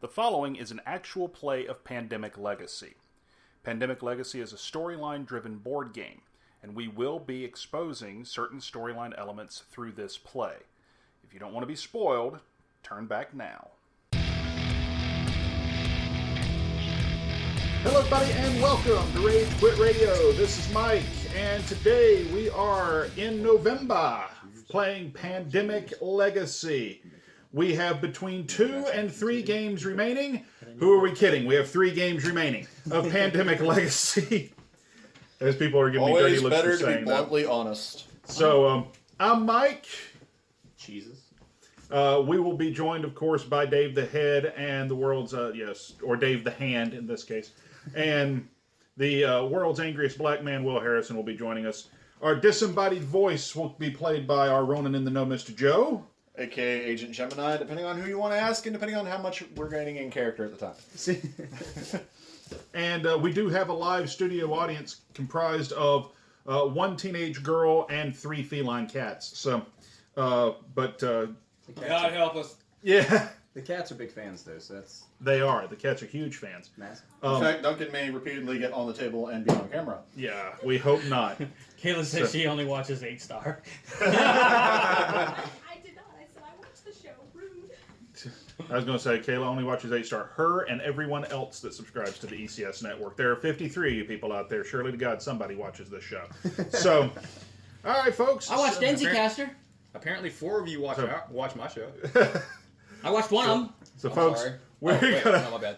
The following is an actual play of Pandemic Legacy. Pandemic Legacy is a storyline-driven board game, and we will be exposing certain storyline elements through this play. If you don't want to be spoiled, turn back now. Hello everybody and welcome to Rage Quit Radio. This is Mike, and today we are in November playing Pandemic Legacy. We have between 2 and 3 games remaining. Who are we kidding? We have 3 games remaining of Pandemic Legacy. As people are giving me dirty looks for saying that. Always better to be bluntly honest. So, I'm Mike. Jesus. We will be joined, of course, by Dave the Head and the world's, or Dave the Hand in this case. And the world's angriest black man, Will Harrison, will be joining us. Our disembodied voice will be played by our Ronin in the Know, Mr. Joe. A.K.A. Agent Gemini, depending on who you want to ask and depending on how much we're gaining in character at the time. And we do have a live studio audience comprised of 1 teenage girl and 3 feline cats. So, God help us. Yeah. The cats are big fans, though, so that's... They are. The cats are huge fans. massive. In fact, Duncan may repeatedly get on the table and be on camera. Yeah, we hope not. Kayla says she only watches 8 Star. I did not. I said I watched the show. Rude. I was going to say, Kayla only watches 8 Star. Her and everyone else that subscribes to the ECS network. There are 53 of you people out there. Surely to God, somebody watches this show. So, all right, folks. I watched NZcaster. Apparently 4 of you watch my show. I watched one of them. So, I'm folks, sorry. we're my bad.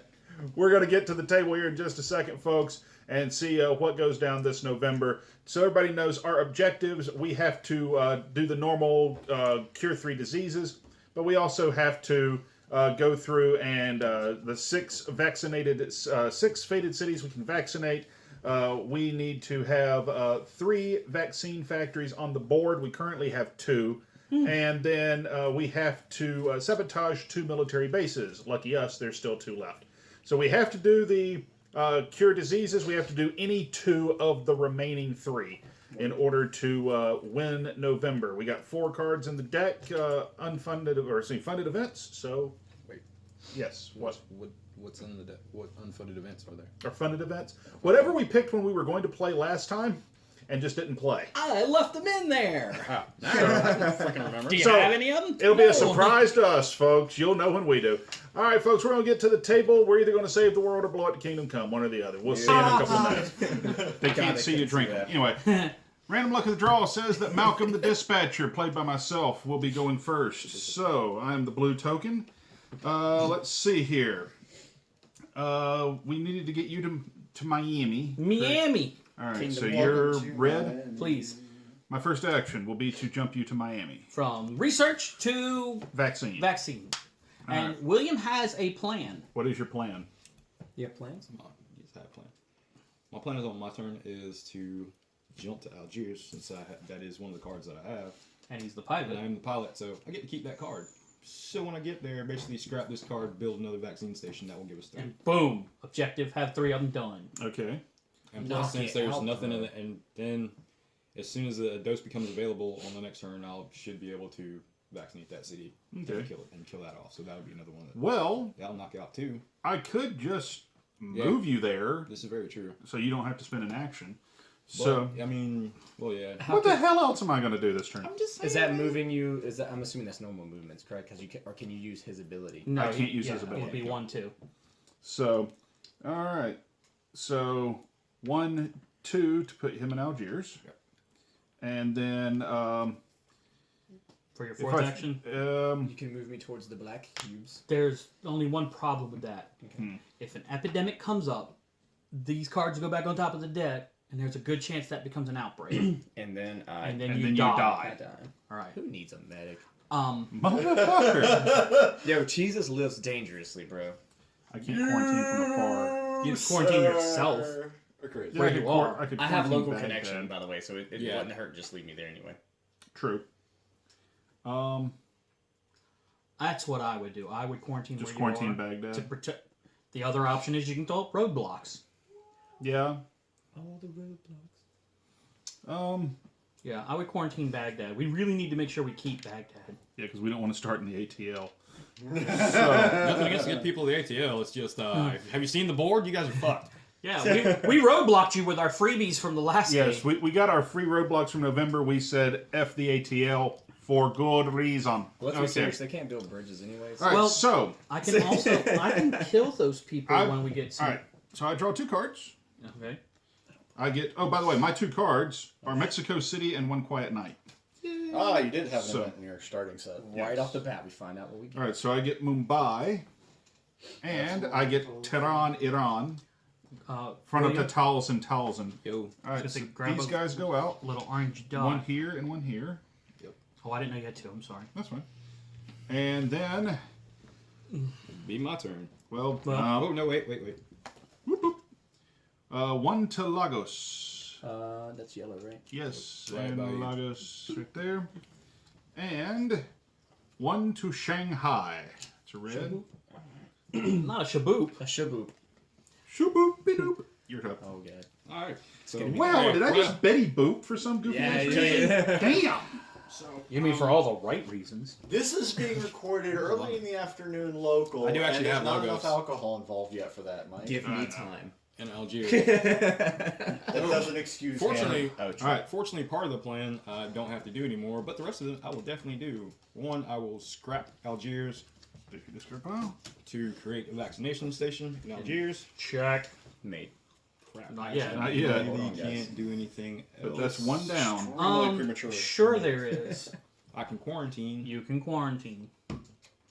going to get to the table here in just a second, folks, and see what goes down this November. So everybody knows our objectives. We have to do the normal cure 3 diseases, but we also have to go through and the 6 fated cities we can vaccinate. We need to have 3 vaccine factories on the board. We currently have 2. And then we have to sabotage 2 military bases. Lucky us, there's still 2 left. So we have to do the cure diseases. We have to do any 2 of the remaining 3 in order to win November. We got 4 cards in the deck, funded events. So, Wait. Yes, what? What's in the deck? What unfunded events are there? Our funded events. Whatever we picked when we were going to play last time and just didn't play. I left them in there. I don't fucking remember. Do you have any of them? It'll be a surprise to us, folks. You'll know when we do. All right, folks, we're going to get to the table. We're either going to save the world or blow it to Kingdom Come, one or the other. We'll see in a couple of minutes. They can't see you drinking. Anyway, random luck of the draw says that Malcolm the Dispatcher, played by myself, will be going first. So, I'm the blue token. Let's see here. We needed to get you to Miami. Miami. All right, Kingdom so you're red. Miami. Please. My first action will be to jump you to Miami. From research to Vaccine. vaccine. And right. William has a plan. What is your plan? You have plans? Yes, I have plans. My plan is on my turn is to jump to Algiers, since that is one of the cards that I have. And he's the And pilot. I'm the pilot, so I get to keep that card. So when I get there, basically scrap this card, build another vaccine station. That will give us 3. And boom. Objective, have 3 of them done. Okay. And Knock plus, since it there's out, nothing in bro. it, and then as soon as a dose becomes available on the next turn, should be able to vaccinate that city Okay. and kill that off. So that would be another one Well, that'll knock out 2. I could just move you there This is very true. so you don't have to spend an action. But, So, I mean, well, yeah. what the hell else am I going to do this turn? I'm just saying. Is that moving you? Is that? I'm assuming that's normal movements, correct? Because can you use his ability? No, I can't use his It would ability. be 1-2. So, all right. So, 1, 2 to put him in Algiers. Yep. And then, For your if 4th action. You can move me towards the black cubes. There's only one problem with that. Okay. If an epidemic comes up, these cards go back on top of the deck, and there's a good chance that becomes an outbreak. And then and you then you die. I die. All right. Who needs a medic? motherfucker. Yo, Jesus lives dangerously, bro. I can't quarantine from afar. You quarantine yourself. Agreed. Yeah, Where I could you quar- are. I could I have quarantine local Baghdad. connection, by the way, so it Yeah. wouldn't hurt. Just leave me there anyway. True. That's what I would do. I would quarantine Just where you quarantine are Baghdad. to protect. The other option is you can throw up roadblocks. Yeah. All the roadblocks. Yeah, I would quarantine Baghdad. We really need to make sure we keep Baghdad. Yeah, because we don't want to start in the ATL. Nothing against the people of the ATL. It's just, have you seen the board? You guys are fucked. Yeah, we roadblocked you with our freebies from the last Yes, game. we got our free roadblocks from November. We said F the ATL for good reason. Let's be Okay. serious. They can't build bridges anyways. All right, Well, so I can kill those people when we get some. all right, so I draw 2 cards. Okay. I get. Oh, by the way, my 2 cards are Mexico City and One Quiet Night. Ah, you did have an So- event in your starting set. Right off the bat, we find out what we get. All right, so I get Mumbai, and I get Tehran, Iran. Front of the Taliesin. Yo. All right, Just so grab these a- guys go out. Little orange dot. One here and one here. Oh, I didn't know you had 2. I'm sorry. That's fine. And then, Be my turn. well, Oh, no, wait. whoop, whoop. 1 to Lagos. That's yellow, right? Yes, Right and by you. Lagos right there. And 1 to Shanghai. It's a red. Not a shaboop. A shaboop. Shoo-boop-be-doop. You're up. Oh god. Alright. So, Wow, did I just Betty Boop for some goofy Yeah, ass yeah, reason? yeah. Damn! You mean for all the right reasons? This is being recorded early in the afternoon local. I do actually and have there's not logos. enough alcohol involved yet for that, Mike. Give I me know. time. in Algiers. That doesn't excuse Fortunately, him. All right. fortunately, part of the plan I don't have to do anymore, but the rest of it I will definitely do. 1, I will scrap Algiers to create a vaccination station in Algiers. Check. Mate. Crap. Not yet. Not yet. Really Hold on, guys. can't do anything else. But that's 1 down. Really premature. Sure there is. I can quarantine. You can quarantine.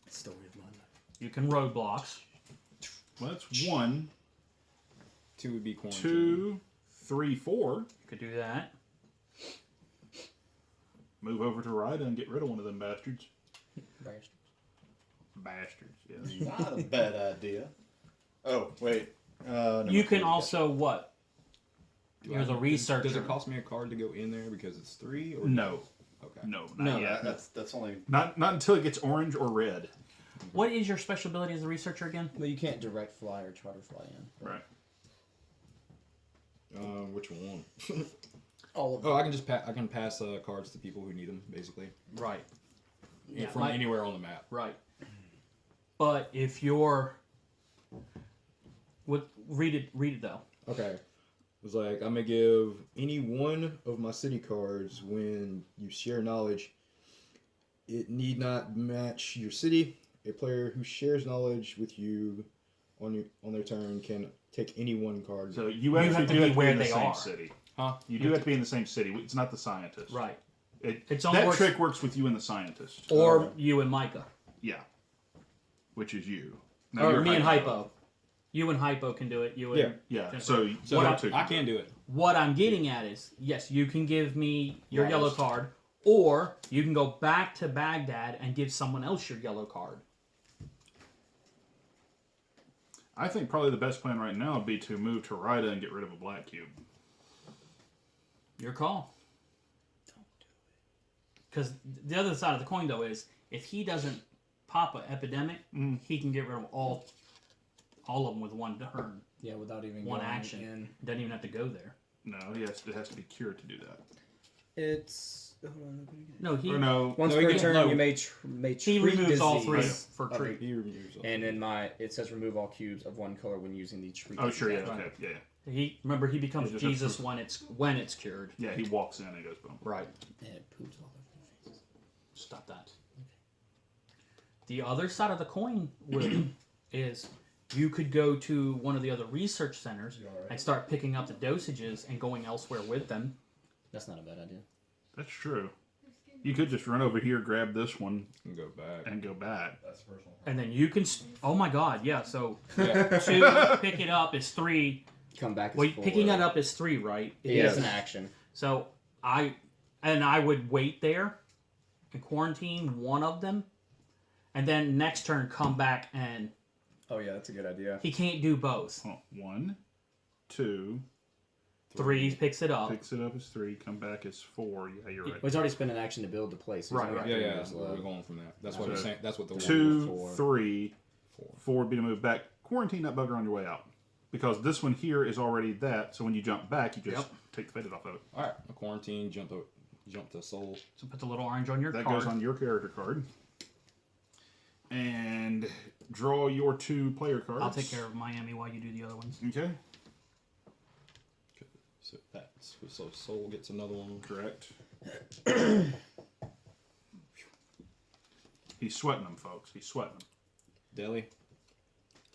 Story of my life. You can roadblocks. Well, that's 1, 2 would be quarantine. 2, 3, 4. You could do that. Move over to Rida and get rid of one of them bastards. Bastards. Bastards, yes. Not a bad idea. Oh, wait. No, You can no, also what? You're the researcher. Does it cost me a card to go in there because it's 3? Or No. Okay. No, not No. yet. That's only. Not until it gets orange or red. What is your special ability as a researcher again? Well, you can't direct fly or charter fly in. Right. Which one? All of Oh, I can just I can pass cards to people who need them, basically, Right. Yeah, from anywhere on the map. Right. But if you're, read it though. Okay. It was like, I'm going to give any one of my city cards when you share knowledge. It need not match your city. A player who shares knowledge with you on their turn can take any one card. So you actually have to do be have to where be in the they same are. city. Huh? You do have to be in the same city. It's not the scientist. Right. It's only that works- trick works with you and the scientist. Or you and Micah. Yeah. Which is you. No, Or you're me and Hypo. You and Hypo can do it. You and Yeah. So So you two I can do it. What I'm getting at is, yes, you can give me your Right. yellow card, or you can go back to Baghdad and give someone else your yellow card. I think probably the best plan right now would be to move to Rida and get rid of a black cube. Your call. Because the other side of the coin, though, is if he doesn't pop an epidemic, he can get rid of all of them with one turn, Yeah, without even one going action. in. Doesn't even have to go there. No, yes, it has to be cured to do that. It's hold on, let me get it. No, he Or no, Once No, you per can- turn, no. you may treat removes all three disease for of treat. He removes all. And in it says remove all cubes of one color when using the treat. Oh, sure, yeah, disease action. okay, yeah. He becomes He just Jesus has when it's cured. Yeah, he walks in and goes boom. Right. And it poops all over their faces. Stop that. The other side of the coin, Will, is you could go to one of the other research centers and start picking up the dosages and going elsewhere with them. That's not a bad idea. That's true. You could just run over here, grab this one, And go back. and go back. That's personal. And then you can. Oh my God! Yeah. So Yeah. 2 pick it up is 3. Come back. Well, picking it up is 3, right? It is an action. So I would wait there and quarantine one of them, and then next turn come back and Oh yeah, that's a good idea. he can't do both. Oh, 1, 2, 3 picks it up. picks it up as 3, come back as 4. Yeah, you're right. Well, he's already spent an action to build the place. So he's Right, only right. got Yeah, 3 yeah. moves left. We're going from that. That's what So I'm saying. That's what the 2, four. 3, 4 would be to move back. Quarantine that bugger on your way out. Because this one here is already that, so when you jump back, you just take the faded off of it. All right. A quarantine. Jump to soul. So put the little orange on your That card. goes on your character card. And draw your 2 player cards. I'll take care of Miami while you do the other ones. Okay. So Soul gets another one. Correct. He's sweating them, folks. He's sweating them. Deli.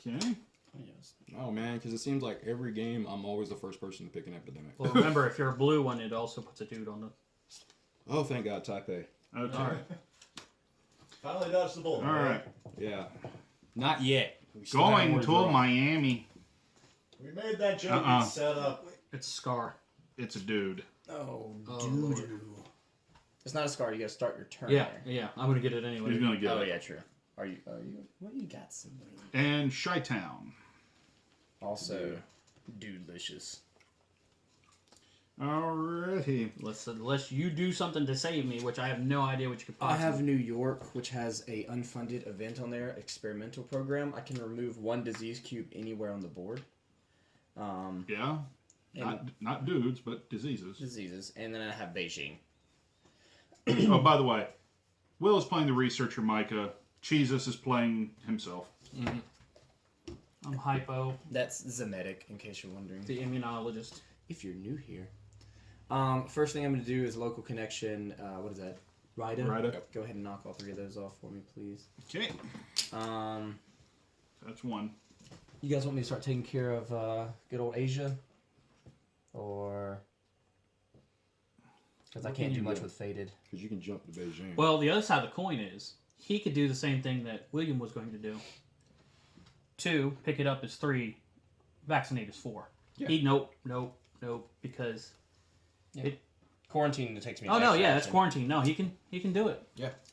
Okay. Yes. Oh man, because it seems like every game I'm always the first person to pick an epidemic. Well, remember, if you're a blue one, it also puts a dude on the... Oh, thank God, Type A. Okay. All right. Finally dodged the bullet. All right. Yeah. Not yet. We still have Going more to draw. Miami. We made that joke Uh-uh. set up. It's Scar. It's a dude. Oh, Lord. dude. It's not a scar. You gotta start your turn. Yeah, there. yeah. I'm going to get it anyway. He's going to get Oh it. yeah, true. Are you? What you got? Some And Chi-Town. also, dudelicious. Alrighty. Unless you do something to save me, which I have no idea what you could I possibly... have New York, which has a unfunded event on there, experimental program. I can remove 1 disease cube anywhere on the board. Yeah. Not dudes, but diseases. Diseases, and then I have Beijing. Oh, by the way, Will is playing the researcher Micah. Jesus is playing himself. I'm Hypo, That's Zemetic, in case you're wondering. the immunologist. If you're new here. First thing I'm going to do is local connection. What is that? Rida? Rida. Yep. Go ahead and knock all 3 of those off for me, please. Okay. That's 1. You guys want me to start taking care of good old Asia? Or... Because I What can't can do you much do? with Faded. Because you can jump to Beijing. Well, the other side of the coin is, he could do the same thing that William was going to do. 2, pick it up as 3, vaccinate as 4. Yeah. Nope, because... Quarantine takes me Oh, to no, extra yeah, that's action. quarantine. No, he can do it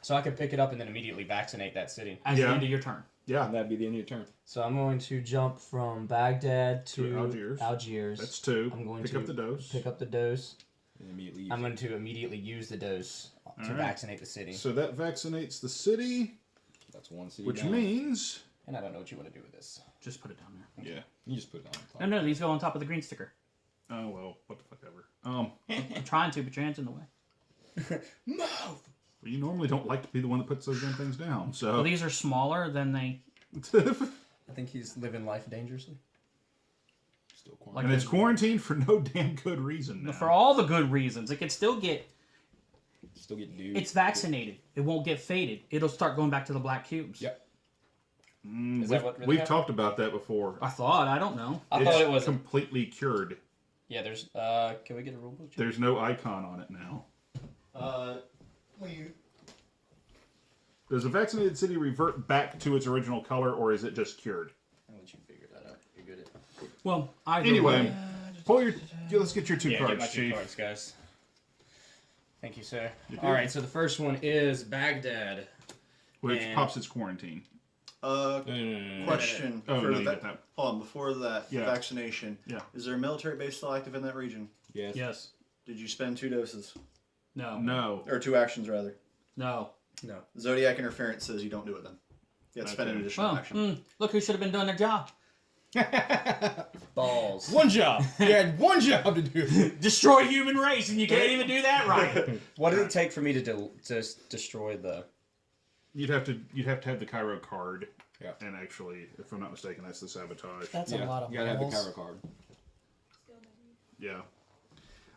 So I can pick it up and then immediately vaccinate that city. as the Yeah. end of your turn. Yeah. And that'd be the end of your turn. So I'm going to jump from Baghdad To Algiers. Algiers. That's 2. I'm going Pick to up the dose. Pick up the dose. And immediately. I'm going to immediately use the dose to Alright. vaccinate the city. So that vaccinates the city, That's 1 city which down. means... And I don't know what you want to do with this. Just put it down there. Yeah. You just put it on top. No, these go on top of the green sticker. Oh, well, what the fuck ever. I'm trying to, but your hand's in the way. Move! Well, you normally don't like to be the one that puts those damn things down, so... Well, these are smaller than they... I think he's living life dangerously. Still Like quarantine. and it's quarantined for no damn good reason now. For all the good reasons. It can still get... Still get dude. It's vaccinated. It won't get faded. It'll start going back to the black cubes. Yep. Is that what really We've happened? talked about that before. I thought. I don't know. I It's thought it was. completely cured. Yeah, there's. Can we get a rule book? check? There's no icon on it now. Does a vaccinated city revert back to its original color, or is it just cured? I'll let you figure that out. You're good at. Well, either Anyway, way. pull your. Let's get your 2 Yeah, cards, get my 2 Chief. cards, guys. Thank you, sir. You All good? right, so the first one is Baghdad. Which And- pops its quarantine. Question. Oh, for no, the you got that. Hold on, before that Yeah. vaccination. Yeah. Is there a military base still active in that region? Yes. Yes. Did you spend 2 doses? No. No. Or 2 actions, rather. No. No. Zodiac interference says you don't do it then. You have to spend an Okay. additional Well, action. look who should have been doing their job. Balls. One job. You had 1 job to do. Destroy human race, and you can't even do that right. What did it take for me to destroy the? You'd have to have the Cairo card. Yeah. And actually, if I'm not mistaken, that's the sabotage. That's Yeah. a lot of You gotta have the balls. Cairo card. Yeah.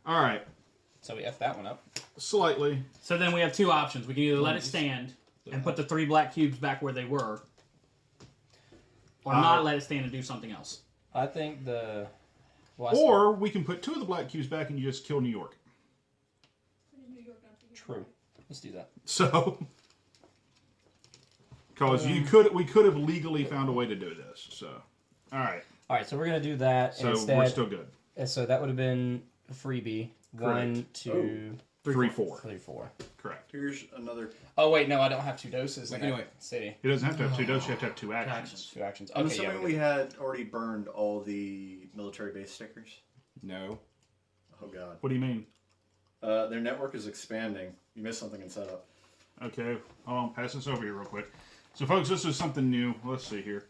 All right. So we f that one up. Slightly. So then we have 2 options. We can either let it stand and put the 3 black cubes back where they were, or not let it stand and do something else. I think the. Well, Or we can put 2 of the black cubes back and you just kill New York. true. Let's do that. So, because we could have legally found a way to do this. So, all right. All right, so we're gonna do that So instead. we're still good. So that would have been a freebie. 1, 2, 3, 4. 3, 4. Correct. Here's another. Oh wait, no, I don't have 2 doses. Wait, in that anyway. city. It doesn't have to have 2 doses. You have to have 2 actions. Actions. 2 actions. I'm Okay, assuming yeah, we had already burned all the military base stickers. No. Oh god. What do you mean? Their network is expanding. You missed something in setup. Okay. I'll pass this over here real quick. So, folks, this is something new. Let's see here.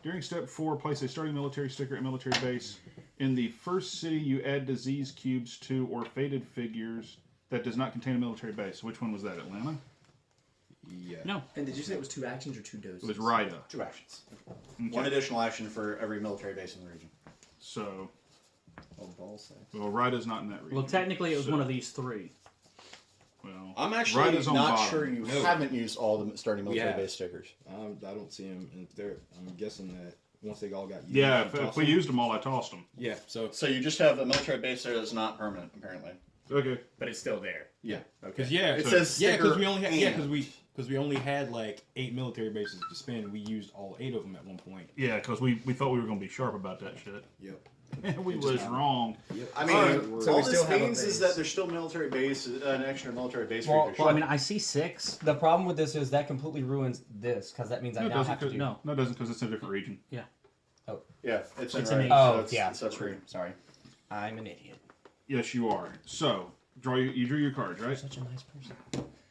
During step 4, place a starting military sticker at military base. In the first city, you add disease cubes to or faded figures that does not contain a military base. Which one was that? Atlanta? Yeah. No. And did you say it was 2 actions or 2 doses? It was Rida. 2 actions. Okay. 1 additional action for every military base in the region. So, Oh, ball sack. well, Rida's not in that region. Well, technically, it was so- one of these 3. Well, I'm actually Rida's on not bottom. sure you No. haven't used all the starting military have. base stickers. I don't see them, and I'm guessing that once they all got used. Yeah, you if toss we them. used them all, I tossed them. Yeah, so So you just have a military base there that's not permanent, apparently. Okay. But it's still there. Yeah. because yeah, It So- says yeah, sticker because we only had and. because we only had like 8 military bases to spend. We used all 8 of them at one point. Yeah, because we thought we were going to be sharp about that shit. Yep. And we was wrong. I mean, Alright, so all we this still have a means is base. that there's still military base, an extra military base Well, for your Well, I ship. mean, I see 6. The problem with this is that completely ruins this because that means I No, it now doesn't. have to do. No. No, it doesn't because it's in a different region. Yeah, it's It's in an red, eight. Oh, so it's yeah, separate. true. Sorry, I'm an idiot. Yes, you are. So, you drew your cards, right? Such a nice person.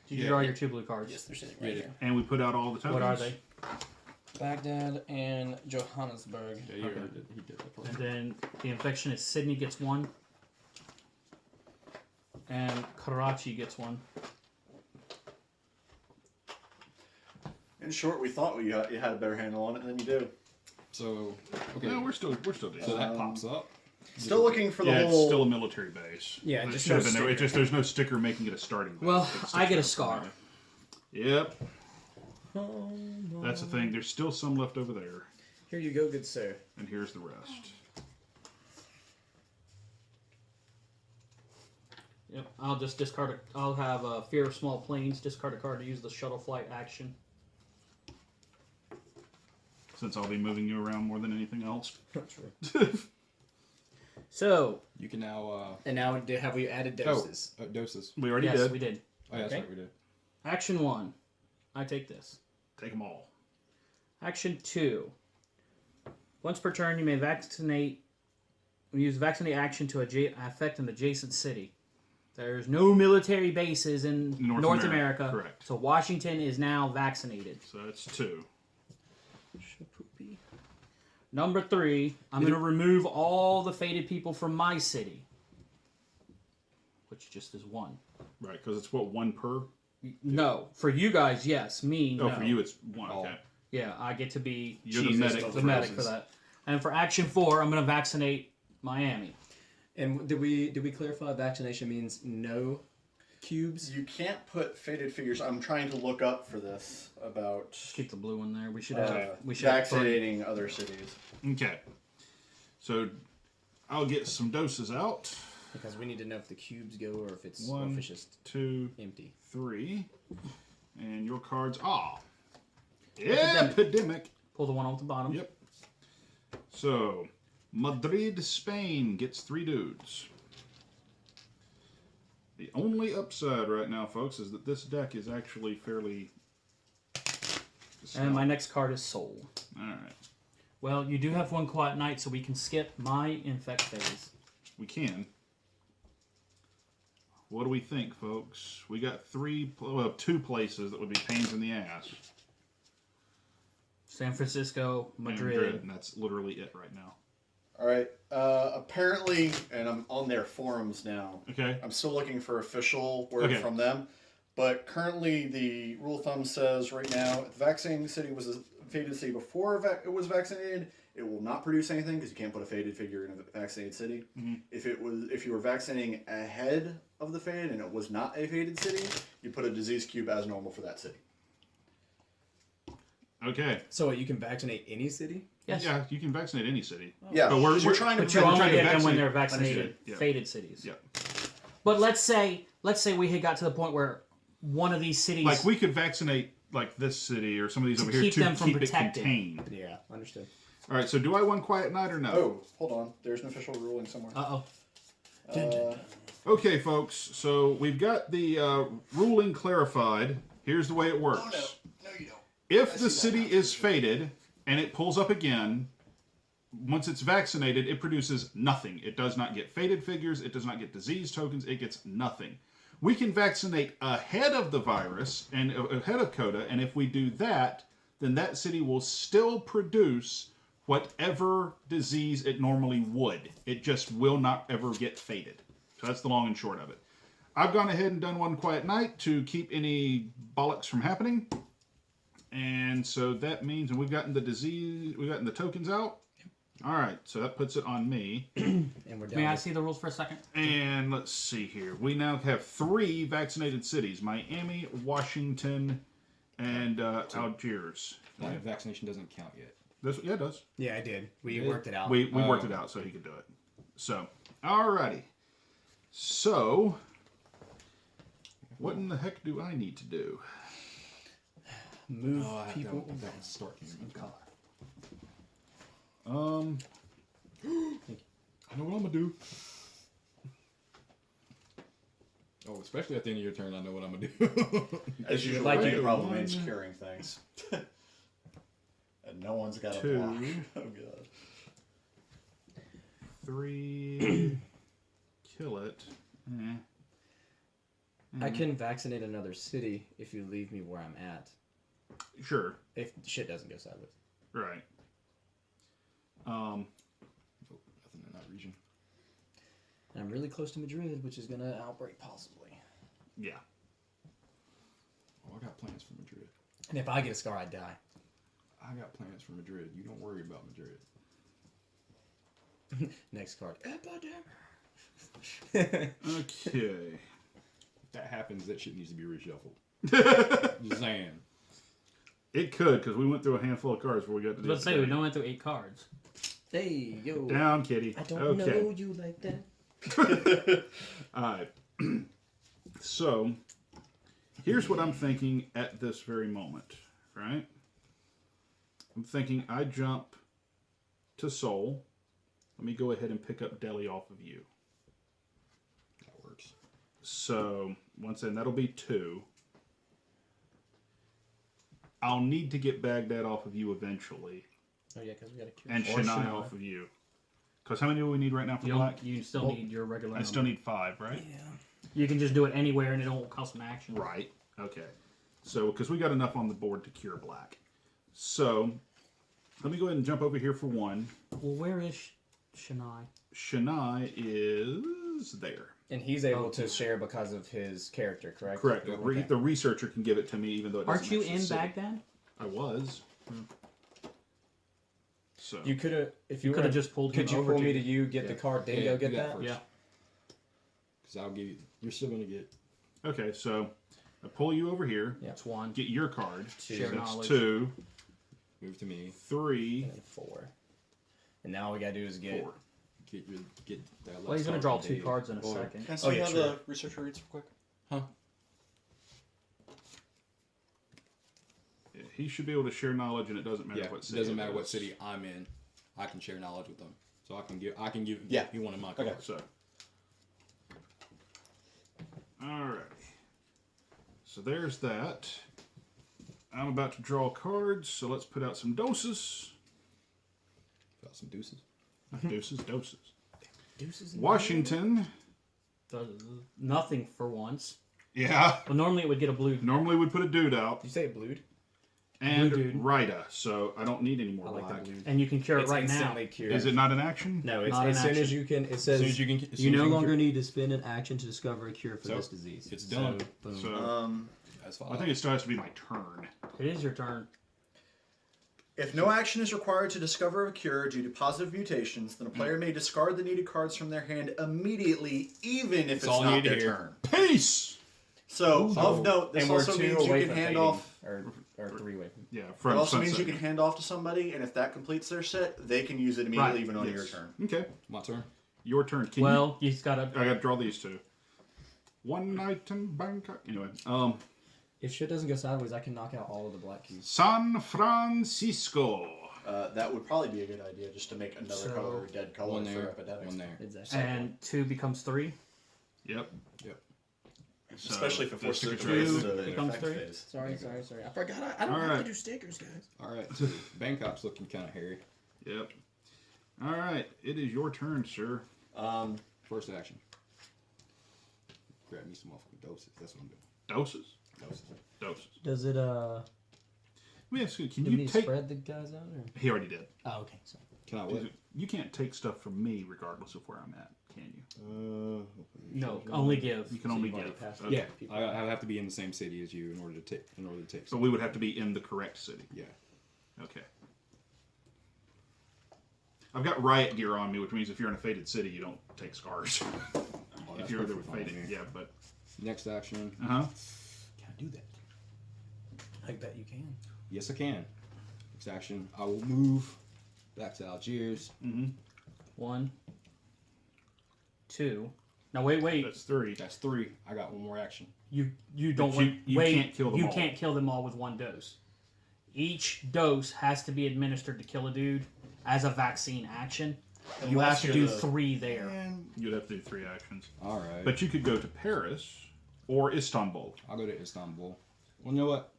Did you Yeah. draw your 2 blue cards? Yes, they're sitting right here. And we put out all the tokens. What are they? Baghdad and Johannesburg. Yeah, you already did, he did that part. And then the infection is Sydney gets 1. And Karachi gets 1. In short, we thought you had a better handle on it than you do. So okay, No, we're still decent. so that pops up. Still looking for the Yeah, whole. it's still a military base. Yeah, It just should have no been there. It's sticker. just there's no sticker making it a starting base. Well, It sticks I get a out scar. from there. Yep. That's the thing. There's still some left over there. Here you go, good sir. And here's the rest. Yep. I'll just discard a. I'll have a Fear of Small Planes. Discard a card to use the shuttle flight action. Since I'll be moving you around more than anything else. True. So You can now And now, have we added doses? doses. We already yes, did. we did. Oh yeah, that's Okay. right, we did. Action 1. I take this. Take them all. Action 2. Once per turn, you may vaccinate. Use vaccinate action to affect an adjacent city. There's no military bases in North America. America, correct. So Washington is now vaccinated. So that's 2. Number 3, I'm going to remove all the faded people from my city. Which just is 1. Right, because it's what, 1 per? No. For you guys, yes. Me, Oh, no. for you it's 1. Oh. Okay. Yeah, I get to be You're the Jesus, medic the for medic for instance. that. And for action 4, I'm going to vaccinate Miami. And did we clarify vaccination means no cubes? You can't put faded figures. I'm trying to look up for this about Keep the blue one there. We should have. We should have vaccinating other cities. Okay. So I'll get some doses out. Because we need to know if the cubes go or if it's, or 1, if it's just 2, empty. 3. And your cards are Epidemic. Epidemic. pull the one off the bottom. Yep. So, Madrid, Spain gets 3 dudes. The only upside right now, folks, is that this deck is actually fairly... And my next card is Soul. Alright. Well, you do have 1 quiet night, so we can skip my infect phase. We can. What do we think, folks? We got 2 places that would be pains in the ass. San Francisco, And Madrid. and that's literally it right now. All right. Apparently, and I'm on their forums now. Okay. I'm still looking for official word Okay. from them. But currently, the rule of thumb says right now, if the vaccinating city was a faded city before it was vaccinated, it will not produce anything because you can't put a faded figure in a vaccinated city. Mhm. If you were vaccinating ahead of the fade and it was not a faded city, you put a disease cube as normal for that city. Okay. So what, you can vaccinate any city? Yes. Yeah, you can vaccinate any city. Yeah, But we're trying to. But you we're only trying to get them when vaccinate- they're vaccinated, Understood. Yeah. faded cities. Yeah. But let's say we had got to the point where one of these cities, Like, we could vaccinate, like, this city or some of these To over here keep to them from keep it protected. contained. Yeah, understood. All right, so do I want Quiet Night or no? Oh, hold on. There's an official ruling somewhere. uh-oh. Okay, folks, so we've got the ruling clarified. Here's the way it works. No, you don't. If the city is faded and it pulls up again, once it's vaccinated, it produces nothing. It does not get faded figures. It does not get disease tokens. It gets nothing. We can vaccinate ahead of the virus and ahead of CODA, and if we do that, then that city will still produce whatever disease it normally would. It just will not ever get faded. So that's the long and short of it. I've gone ahead and done one quiet night to keep any bollocks from happening. And so that means, and we've gotten the tokens out. All right, so that puts it on me. And we're down. May I to- see the rules for a second? And let's see here. We now have 3 vaccinated cities: Miami, Washington, and Algiers. Vaccination doesn't count yet. Yeah, it does. Yeah, I did. We Did? worked it out. We worked it out so he could do it. So, alrighty. So, what in the heck do I need to do? Move Oh, people. that was start game. Color. I I know what I'm gonna do. Oh, especially at the end of your turn, I know what I'm gonna do. As usual, like like you- the problem one. in securing things. And no one's got a 2. block. Oh, God. 3. Kill it. I can vaccinate another city if you leave me where I'm at. Sure. If shit doesn't go sideways. Right. Nothing in that region. And I'm really close to Madrid, which is gonna outbreak possibly. Yeah. Oh, I got plans for Madrid. And if I get a scar, I die. I got plans for Madrid. You don't worry about Madrid. Next card. Okay. If that happens, that shit needs to be reshuffled. Just saying. It could, because we went through a handful of cards before we got to do Let's say we don't went through 8 cards. Hey, yo. Down, kitty. I don't Okay. know you like that. Alright. So, here's what I'm thinking at this very moment, right? I'm thinking I jump to Seoul. Let me go ahead and pick up Delhi off of you. That works. So, once then, that'll be 2. I'll need to get Baghdad off of you eventually. Oh yeah, because we got a cure. And Or Chennai off of you. Because how many do we need right now for You, black? you still need your regular I still number. need 5, right? Yeah. You can just do it anywhere and it won't cost an action. Right. Okay. So, because we got enough on the board to cure black. So, let me go ahead and jump over here for 1. Well, where is Shania? Shania is there. And he's able to share because of his character, correct? Correct. Okay. The researcher can give it to me, even though it doesn't Aren't you actually in say it. Baghdad? I was. So, You could have, if you You could have wanna- just pulled Could him you over pull me to to you, get the card, then Yeah, go do get that that? first. Yeah. Because I'll give you. You're still gonna get. okay, so I pull you over here. Yeah. That's 1. Get your card. Share That's knowledge. 2, Move to me. 3, And then 4. And now all we gotta do is get 4. Get that. Well, he's going to last draw card 2 Dave. cards in a Or- second. Can I Oh, see yeah, how sure. the researcher reads real quick? Yeah, he should be able to share knowledge, and it doesn't matter Yeah, what it city. doesn't matter is. what city I'm in. I can share knowledge with them, so I can give. Yeah. you one of my Okay. cards. So, alright. So there's that. I'm about to draw cards, so let's put out some doses. Got some deuces. Not deuces, doses. deuces. And Washington. Does nothing for once. Yeah. Well, normally it would get a blue. Normally we'd put a dude out. Did you say blued? And Blue dude. Rida, so I don't need any more I like black. the blued. And you can cure it It's right now. instantly cured. Is it not an action? No, it's Not as an soon as action. you can. It As says soon as you can. as You soon as no can longer cure- need to spend an action to discover a cure for So, this disease. it's done. So, boom. So That's I fine. think it still has to be my turn. It is your turn. If no action is required to discover a cure due to positive mutations, then a player may discard the needed cards from their hand immediately, even if it's all I not need to their hear. turn. Peace! So, of note, this and we're also 2 means you away can from hand fading, off. or 3 away. Yeah, It from also means sunset. you can hand off to somebody, and if that completes their set, they can use it immediately, Right. even on Yes. your turn. Okay, My turn. your turn. Can Well, he's got you, to. I got to draw these 2. One night in Bangkok. Anyway, If shit doesn't go sideways, I can knock out all of the black keys. San Francisco. That would probably be a good idea, just to make another So, color a dead color One for there. epidemics. One there. Exactly. And 2 becomes 3. Yep. Yep. So, Especially if it forces it to trades. raise the becomes effect 3. phase. Sorry. I forgot. I don't All have right. to do stickers, guys. All right. So Bangkok's looking kind of hairy. Yep. All right, it is your turn, sir. First action. Grab me some motherfucking doses. That's what I'm doing. Doses. Doses. Doses. Does it, Let me ask you, can do we you need to take... spread the guys out? Or? He already did. Oh, okay. So Can I what? You can't take stuff from me regardless of where I'm at, can you? No, only give. You can only you've already give. passed Okay. Yeah, people. I have to be in the same city as you in order to take. So we would have to be in the correct city. Yeah. Okay. I've got riot gear on me, which means if you're in a faded city, you don't take scars. Oh, if that's you're there with perfectly fine faded, with me. yeah, but Next action. uh huh. Can I do that? I bet you can. Yes, I can. Next action. I will move back to Algiers. 1, 2. Now wait. That's 3. That's 3. I got one more action. You don't But want. you wait. can't kill them you all. can't kill them all with one dose. Each dose has to be administered to kill a dude as a vaccine action. You have Unless to you're do the- 3 there. And You'd have to do 3 actions. all right. But you could go to Paris or Istanbul. I'll go to Istanbul. Well, you know what?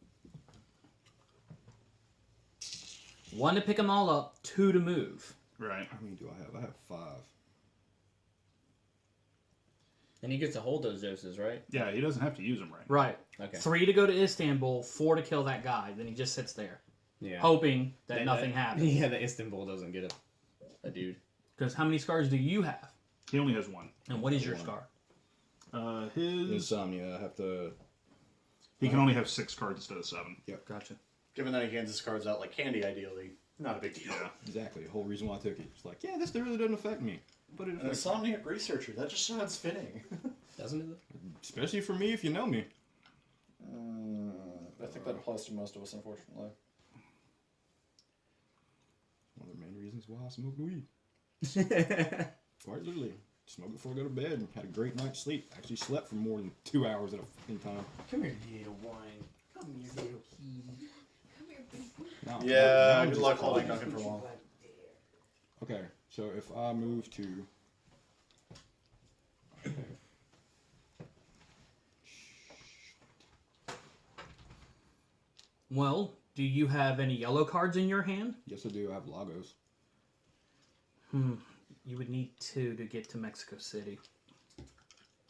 1 to pick them all up, 2 to move. Right. How many do I have? I have 5. And he gets to hold those doses, right? Yeah, he doesn't have to use them right. Right. Okay. 3 to go to Istanbul, 4 to kill that guy. Then he just sits there, Yeah. hoping that nothing happens. Yeah, the Istanbul doesn't get a dude. Because how many scars do you have? He only has 1. And what is your 1. scar? His Insomnia. I have to. he can only have 6 cards instead of 7. Gotcha. Given that he hands his cards out like candy, ideally, not a big deal. Yeah. Exactly. The whole reason why I took it. It's like, yeah, this really doesn't affect me. But it An affects insomniac researcher, that just sounds fitting. Doesn't it? especially for me if you know me. I think that applies to most of us, unfortunately. One of the main reasons why I smoked weed. Quite literally. Smoked before I go to bed and had a great night's sleep. Actually slept for more than 2 hours at a fucking time. Come here, little wine. Come here, little key. Come here, big boy. Now, Yeah, now I'm good just- luck holding Duncan for long. Okay, so if I move to. Well, do you have any yellow cards in your hand? Yes, I do. I have Lagos. You would need 2 to get to Mexico City.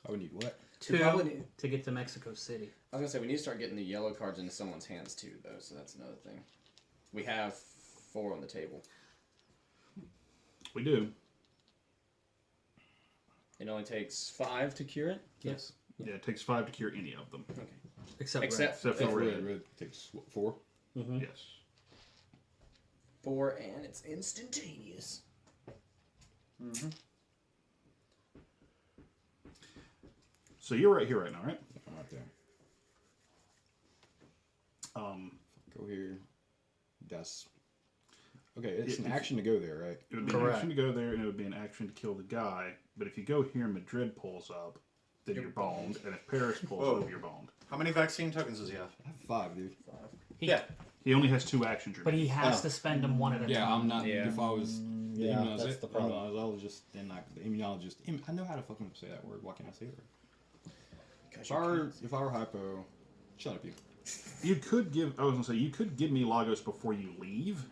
I would need what? 2 probably need- to get to Mexico City. I was gonna say we need to start getting the yellow cards into someone's hands too, though. So that's another thing. We have 4 on the table. We do. It only takes 5 to cure it. Yes. Yeah, it takes 5 to cure any of them. Okay. Except Except Except for Red. red. Red takes what, 4? Yes. 4, and it's instantaneous. So you're right here right now, right? I'm right there. Go here. That's. Okay, it's an action to go there, right? It would be an Correct. action to go there, and it would be an action to kill the guy. But if you go here and Madrid pulls up, then you're boned. And if Paris pulls Whoa. up, you're boned. How many vaccine tokens does he have? I have 5, dude. He, Yeah. He only has 2 actions But remaining. he has to spend them one at a Yeah, time. I'm not. Yeah. If I was. yeah, immunized- that's the problem. Immunologist, then like the immunologist. I know how to fucking say that word. Why can't I say it? Gosh, If I were hypo, shut up, you. You could give. I was gonna say you could give me Lagos before you leave.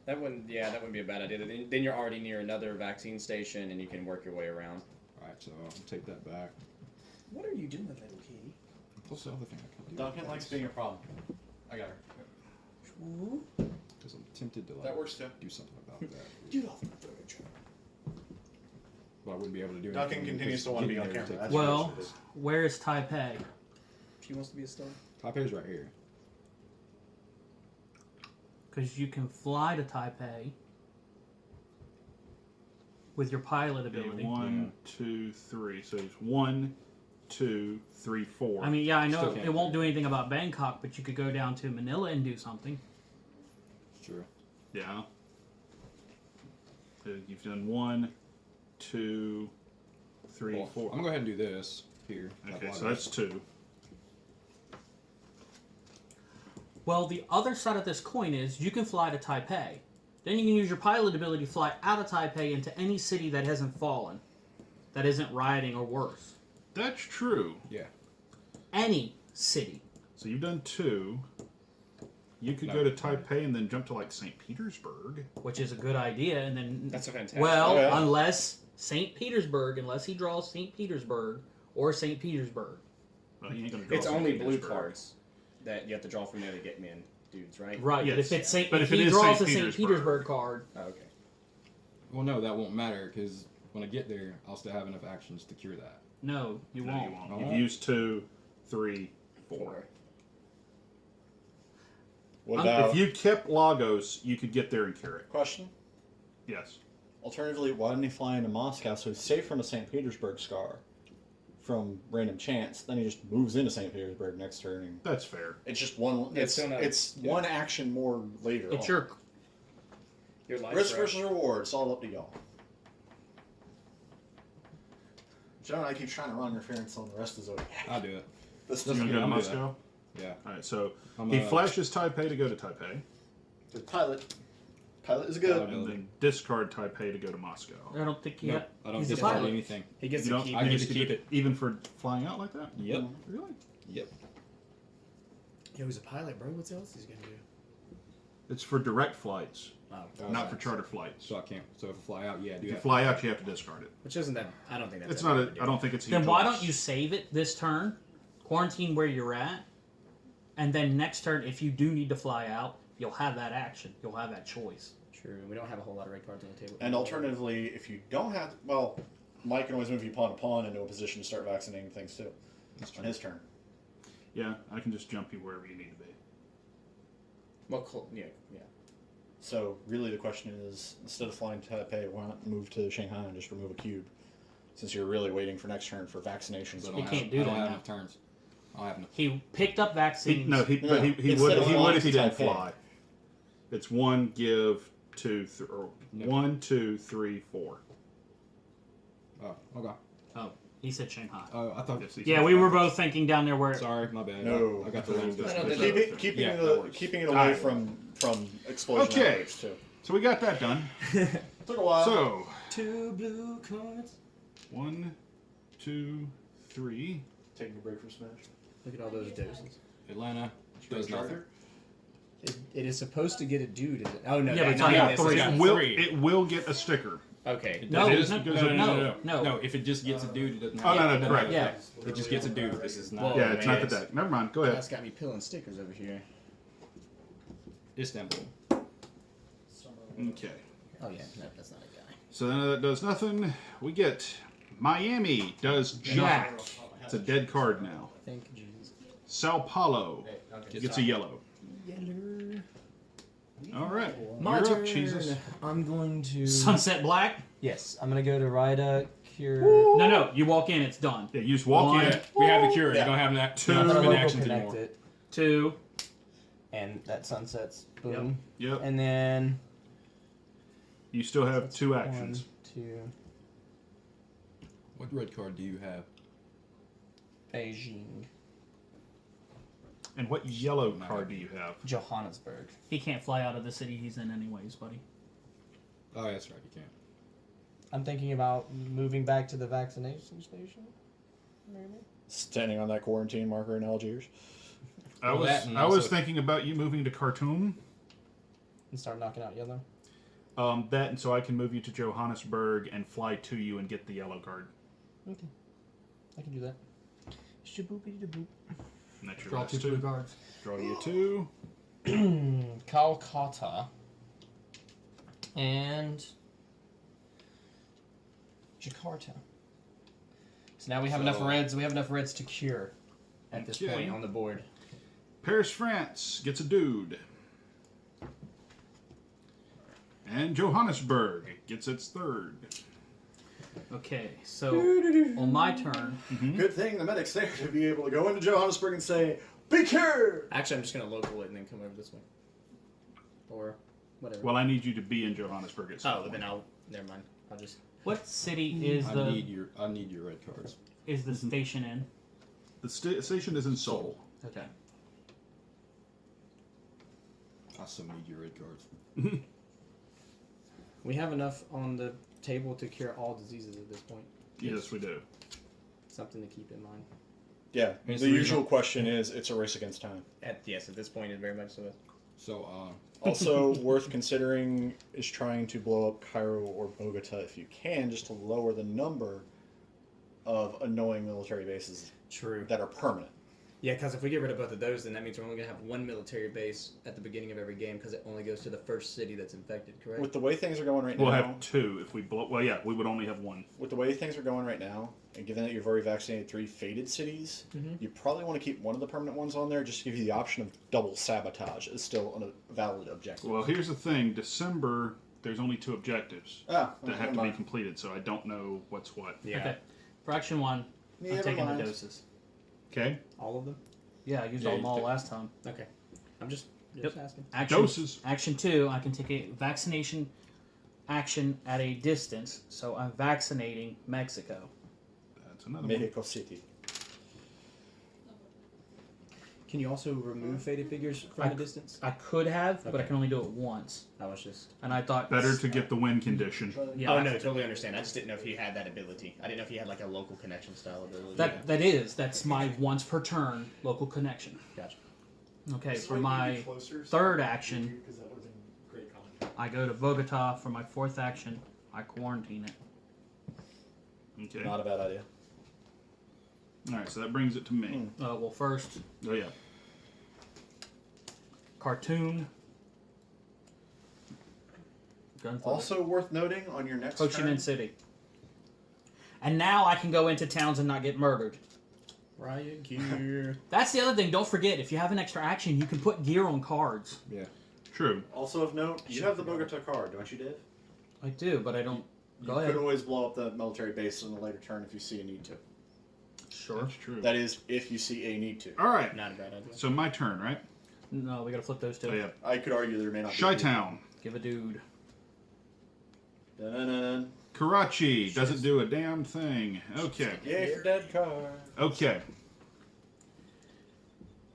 that wouldn't be a bad idea. Then you're already near another vaccine station, and you can work your way around. All right, so I'll take that back. What are you doing, little kitty? Plus the other thing I can do. Duncan likes being a problem. I got her. Because I'm tempted to like That works too. do something about that. Get off my furniture. But I wouldn't be able to do Duncan anything. continues because to want to be getting on there camera. would That's take- Well, what it is. where is Taipei? She wants to be a star. Taipei's right here. Because you can fly to Taipei with your pilot ability. 1, 2, 3. So it's 1, 2, 3, 4. I mean, yeah, I know Still can't it won't do anything about Bangkok, but you could go down to Manila and do something. Sure. yeah. So you've done 1, 2, 3, Well, 4. I'm gonna go ahead and do this here. Okay, so that's 2. Well, the other side of this coin is you can fly to Taipei. Then you can use your pilot ability to fly out of Taipei into any city that hasn't fallen, that isn't rioting or worse. That's true. Yeah. Any city. So you've done 2. You could No. go to Taipei and then jump to like St. Petersburg. Which is a good idea, and then That's a fantastic. well, Oh, yeah. unless he draws St. Petersburg or St. Petersburg. Well, he ain't gonna draw It's St. only blue Petersburg. cards that you have to draw from there to get me in. dudes, right? Right, Yes. but if it's Saint, But if if it he is draws St. a St. Petersburg. Petersburg card, Oh, okay. Well, no, that won't matter because when I get there, I'll still have enough actions to cure that. no, you No, won't. you won't. I You've won't. used 2, 3, 4. What about If you kept Lagos, you could get there and cure it. question? Yes. Alternatively, why didn't he fly into Moscow so he's safe from a St. Petersburg scar from random chance? Then he just moves into St. Petersburg next turn. And That's fair. it's just one. Yeah, It's still not- it's one action more later. It's on. Your life, Risk bro. versus reward. It's all up to y'all. John, I keep trying to run interference on the rest of Zodiac. I'll do it. This You is want to go to I'm gonna do that. Moscow? Yeah. All right, so I'm, he flashes Taipei to go to Taipei, the pilot. Pilot is Oh, good. no. and then discard Taipei to go to Moscow. I don't think he. Nope, I don't he's get a to pilot. do anything. He gets You to don't- keep I it. get to keep it. Even for flying out like that? Yep. Really? Yep. Yo, he's a pilot, bro. What else is he gonna do? It's for direct flights, Oh, not for charter flights. So I can't. So if I fly out, yeah, I do If you have fly out, you have to discard it. which isn't that? I don't think that's. It's ever not. gonna I don't think it's. a Then huge why loss. don't you save it this turn, quarantine where you're at, and then next turn, if you do need to fly out, you'll have that action. You'll have that choice. True. We don't have a whole lot of red cards on the table. And alternatively, if you don't have, well, Mike can always move you pawn to pawn into a position to start vaccinating things too on his turn. Yeah, I can just jump you wherever you need to be. Well, yeah. So really, the question is, instead of flying to Taipei, why not move to Shanghai and just remove a cube? Since you're really waiting for next turn for vaccinations. But I He don't can't have, do I don't that have now. enough turns. I'll have enough. He picked up He, vaccines. no, he, No, but he instead would. of He flying would if he to didn't Taipei. fly. It's 1, give, 2, or No. 1, 2, 3, 4. Oh, okay. Oh, he said Shanghai. Oh, I thought. Yes, he Yeah, said we were that. both thinking down there where. Sorry, my bad. No. I got the wrong. No, no, Keeping Yeah, that the works. keeping it away Alright. from explosion Okay. outbreaks, too. So we got that done. Took a while. So 2 blue cards. 1, 2, 3. Taking a break from Smash. Look at all those doses. Atlanta does nothing. It is supposed to get a dude. Is it? Oh no. Yeah, but that- it's no, only no, got this three. is- got It will. three. It will get a sticker. Okay. No, It is no, because No, of- no, no, no, no. no. If it just gets a dude, it doesn't Oh, have. no, correct. Yeah. It just gets a dude. This is not. Whoa. Yeah, it's not the man. deck. Never mind. Go ahead. That's got me peeling stickers over here. Istanbul. Okay. Oh yeah, no, that's not a guy. So then that does nothing. We get Miami does Jack. Jack. It's a dead card now. Thank Jesus. Sao Paulo gets a yellow. Yeller. All right. My You're turn. up, Jesus. I'm going to. Sunset Black. Yes, I'm gonna go to Rida, Cure. No, no. You walk in, it's done. Yeah, you just walk One. in. We have the cure. Yeah. You don't have that. Two. Two I'm gonna spin local actions connect anymore. it, 2. and that sunsets. Boom. Yep. And then You still have that's 2 1, actions. 2, What red card do you have? Beijing, And what yellow card do you have? Johannesburg. He can't fly out of the city he's in, anyways, buddy. Oh, that's right. You can't. I'm thinking about moving back to the vaccination station. Maybe. Standing on that quarantine marker in Algiers. I Well, was that and I was also- thinking about you moving to Khartoum. And start knocking out yellow. That and so I can move you to Johannesburg and fly to you and get the yellow card. Okay. I can do that. Shaboopity-da-boop. And that's your Draw last 2 blue 2. cards. Draw you 2. Calcutta. And Jakarta. So now we have enough So- reds. We have enough reds to cure at this Okay. point on the board. Paris, France gets a dude. And Johannesburg gets its 3rd. Okay, so on my turn, Good thing the medic's there to be able to go into Johannesburg and say, "Be cured." Actually, I'm just gonna local it and then come over this way. Or whatever. Well, I need you to be in Johannesburg at some Oh, point. then I'll. Never mind. I'll just. what city is I the need your red cards. is the station in? The station is in Seoul. Okay. I so need your red cards. We have enough on the table to cure all diseases at this point. Yes, we do. Something to keep in mind. Yeah. It's The the usual reason- question is, it's a race against time. At this point, it very much so. So, Also worth considering is trying to blow up Cairo or Bogota if you can, just to lower the number of annoying military bases True. that are permanent. Yeah, because if we get rid of both of those, then that means we're only going to have one military base at the beginning of every game because it only goes to the first city that's infected, correct? With the way things are going right We'll now, have 2 if we blow. Well, yeah, we would only have 1. with the way things are going right now, and given that you've already vaccinated 3 faded cities, you probably want to keep one of the permanent ones on there just to give you the option of double sabotage. It's still a valid objective. Well, here's the thing: December, there's only 2 objectives that have to be completed, so I don't know what's what. Yeah. Okay. For action 1, I'm Never taking mind. the doses. Okay, All of them? Yeah, I used Yeah, them you all take- last time. Okay. I'm just Yep. asking. Action, doses. Action 2, I can take a vaccination action at a distance, so I'm vaccinating Mexico. That's another one. Mexico City. Can you also remove faded figures from a distance? I could have, but I Okay. can only do it once. I was just... And I thought Better to get the win condition. Yeah, Oh, no, totally understand. I just didn't know if he had that ability. I didn't know if he had, like, a local connection style ability. that's my once per turn local connection. Gotcha. Okay, for my third action, I go to Bogota. For my 4th action, I quarantine it. Okay. Not a bad idea. All right, so that brings it to me. Well, first, Oh yeah. Cartoon. Gunfire. Also worth noting on your next Ho Chi turn, Minh City. And now I can go into towns and not get murdered. Riot gear. That's the other thing. Don't forget, if you have an extra action, you can put gear on cards. Yeah. True. Also of note, you have the Bogota card, don't you, Dave? I do, but I don't. Go You ahead. could always blow up the military base in a later turn if you see a need to. Sure. That's true. That is, if you see a need to. All right. Not a bad idea. So my turn, right? No, we gotta flip those two. Oh yeah. I could argue there may not be. Chi-Town. Give a dude. Dun-dun-dun-dun. Karachi doesn't do a damn thing. Okay. Yay for dead card. Okay.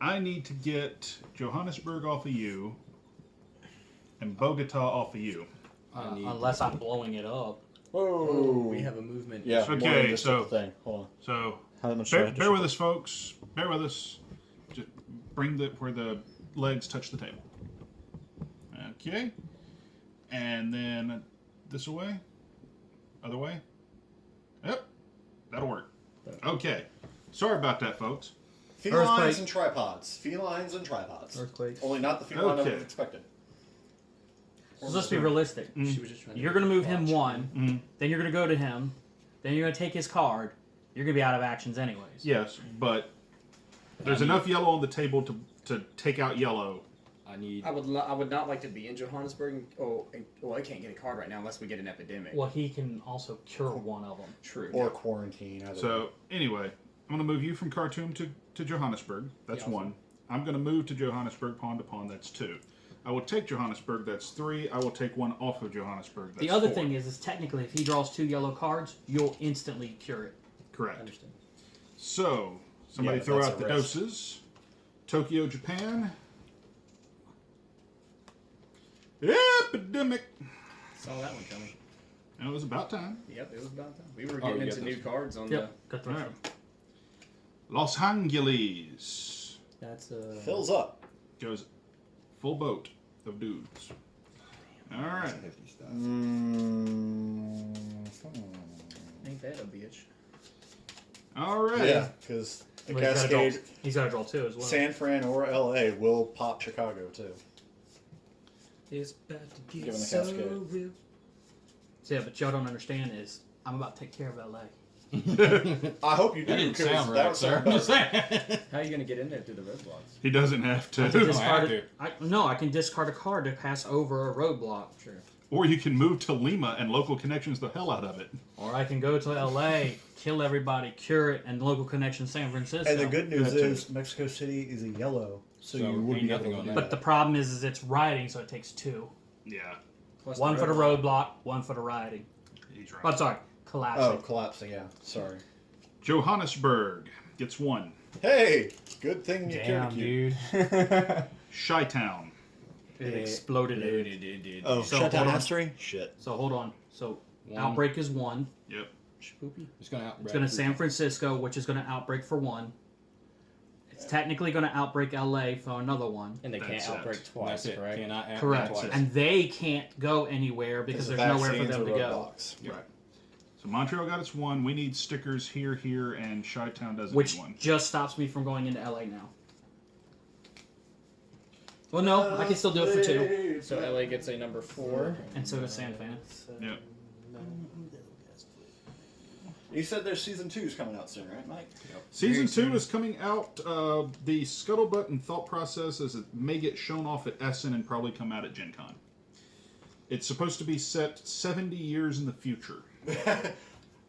I need to get Johannesburg off of you and Bogota off of you. Unless I'm blowing it up. Whoa. We have a movement. Yeah. Okay, more than just so- the thing. Hold So on. How much do I bear, have to bear with shift us, folks. Bear with us. Just bring the where the legs touch the table. Okay. And then this away. Other way. Yep. That'll work. Okay. Sorry about that, folks. Felines Earthquake. and tripods. Felines and tripods. Earthquake. Only not the feline I Okay. would have expected. So let's be realistic. She was just trying to You're gonna move him watch. one, Mhm. then you're gonna go to him, then you're gonna take his card. You're gonna be out of actions anyways. Yes, but there's enough yellow on the table to take out yellow. I need. I would not like to be in Johannesburg. I can't get a card right now unless we get an epidemic. Well, he can also cure one of them. True. Or quarantine. Either way. So anyway, I'm going to move you from Khartoum to Johannesburg. That's Yeah, one. I'm going to move to Johannesburg, pawn to pawn. That's 2. I will take Johannesburg. That's 3. I will take 1 off of Johannesburg. That's The other 4. thing is technically, if he draws 2 yellow cards, you'll instantly cure it. I Correct. understand. So somebody Yeah, but throw that's out a the risk. doses. Tokyo, Japan. Epidemic. Saw that one coming. And it was about time. Yep, it was about time. We were Oh, getting you got into new those. cards on Yep, got the rest Alright. of them. Los Angeles That's fills up. goes full boat of dudes. All right. Hefty stuff. Ain't that a bitch? All right. Yeah, because the Well, he's gotta draw- Cascade, He's got to draw 2 as well. San Fran or LA will pop Chicago too. It's about to get Given the so Cascade. real. So, yeah, but y'all don't understand is I'm about to take care of LA. I hope you do. That didn't because sound that right, would sir. sound I'm just better. saying. How are you gonna get in there through the roadblocks? He doesn't have I can to. discard have it. I can discard a card to pass over a roadblock. Sure. Or you can move to Lima and local connections the hell out of it. Or I can go to LA, kill everybody, cure it, and local connection San Francisco. And the good news That too. is Mexico City is a yellow, so, So you would ain't be able nothing to on do that. But the problem is it's riding, so it takes 2. Yeah, Plus 1 for the roadblock. roadblock, 1 for the riding. he's Oh, right. I'm sorry, collapsing. Oh, collapsing. Yeah, sorry. Johannesburg gets 1. Hey, good thing you Damn, killed you. dude. Chi-Town. It exploded. It. Oh, So, shut down hold on. has 3? Shit. So hold on. So One. outbreak is 1. Yep. Spoopy. It's gonna out. It's going to San Francisco, which is going to outbreak for 1. It's technically going to outbreak LA for another 1. And they That's can't it. outbreak twice, That's it. correct? Cannot out Correct. twice. And they can't go anywhere because there's nowhere for them to go. Roadblocks. Right. So Montreal got its one. We need stickers here, and Chi-Town doesn't Which need one. just stops me from going into LA now. Well, no, I can still do it for 2. So LA gets a number 4. And so does San Fan. Yep. You said there's season 2 is coming out soon, right, Mike? Season 2 is coming out. The scuttlebutt and thought process is it may get shown off at Essen and probably come out at Gen Con. It's supposed to be set 70 years in the future.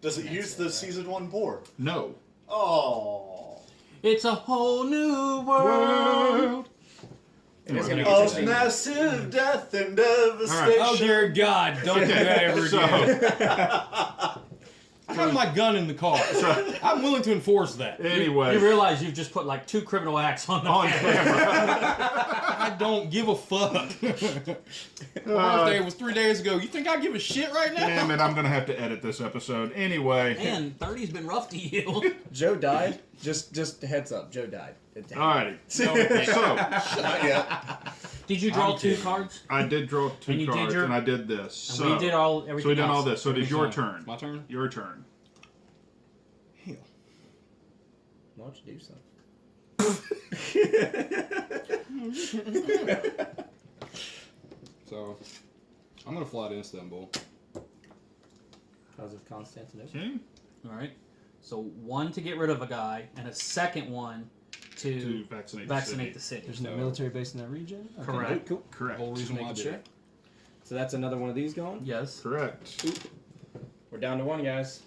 Does it use the season 1 board? No. Oh. It's a whole new world. And it's gonna Well, get Of interesting. massive death and devastation. Oh dear God! Don't do that ever again. So, I have my gun in the car. I'm willing to enforce that. anyway. You realize you've just put like 2 criminal acts on the on camera. I don't give a fuck. My birthday was 3 days ago. You think I give a shit right now? Damn it, I'm going to have to edit this episode. Anyway. Man, 30's been rough to you. Joe died. Just heads up. Joe died. Alrighty. So, Not yet. Did you draw 2 cards? I did draw 2 And you did cards, your- and I did this. And we did everything So we done else. all this. So it is your Which turn. My turn? Your turn. Hell. Why don't you do something? So, I'm gonna fly to Istanbul. Because of Constantinople. Okay. Alright. So 1 to get rid of a guy, and a second one To to vaccinate, vaccinate the the city. There's no military base in that region? Okay. Correct. Cool. Correct. Whole reason why I Making did sure. it. So that's another one of these going. Yes. Correct. We're down to 1, guys.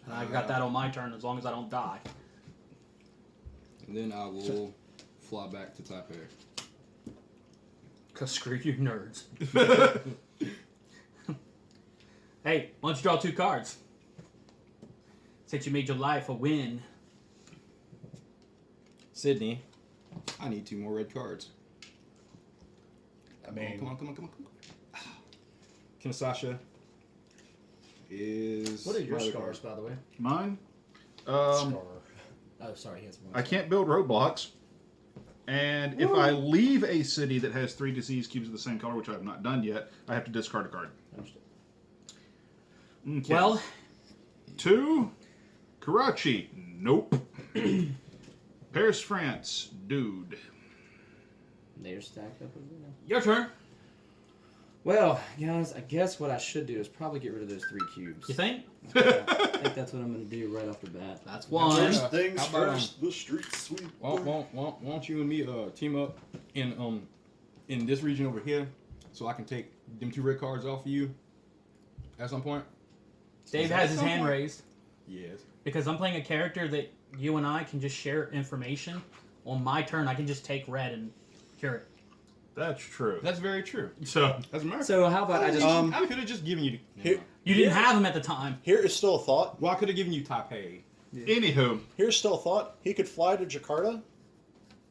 And I got that on my turn as long as I don't die. And then I will fly back to Taipei. Cause screw you nerds. Hey, why don't you draw 2 cards? Since you made your life a win. Sydney, I need 2 more red cards. I mean, Come on. Kinshasa is. What are your my other scars, card. by the way? Mine. Oh, sorry, he has one. I can't build roadblocks. And if I leave a city that has 3 disease cubes of the same color, which I have not done yet, I have to discard a card. Understood. Okay. Well, 2. Karachi. Nope. Paris, France. Dude. They're stacked up over there. your turn. Well, guys, I guess what I should do is probably get rid of those 3 cubes. You think? I think that's what I'm going to do right off the bat. That's 1. first things How about, first, the street sweep. Why don't you and me team up in this region over here, so I can take them 2 red cards off of you at some point? Dave has his hand raised Yes. because I'm playing a character that you and I can just share information. On my turn, I can just take red and cure it. That's true. That's very true. So, That's America. So how about I just... I could have just given you. Here- You didn't Yeah. have them at the time. Here is still a thought. Well, I could have given you Taipei. anywho, Here's still a thought. He could fly to Jakarta,